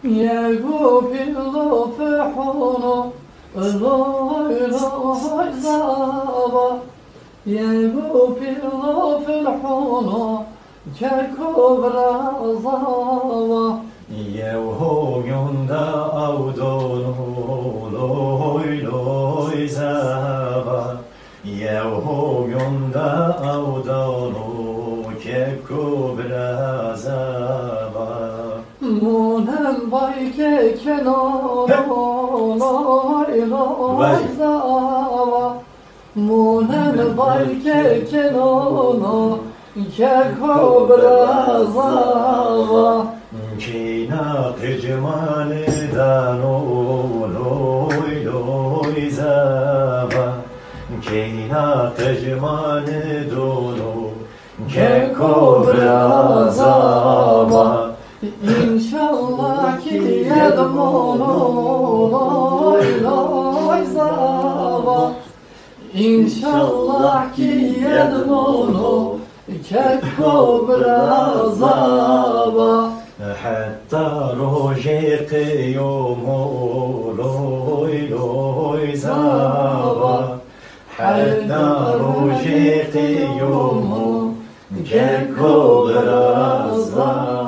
يعقوب اللفحون لوي لوي زابا يعقوب اللفحون كالكبرى زابا يوهوغيوندا أودونو لوي لوي زابا يوهوغيوندا أودونو كالكبرى زابا Munem bayke kenano loy loy zava Munem bayke kenano ke kobra zava Kina tecmane dano loy loy zava Kina tecmane dono ke kobra zava İnşallah ki yedmono loy loy zava İnşallah ki yedmono ke kobra zava حتى روجيق يوم لوي لوي زابا حتى روجيق يوم كالكبرى زابا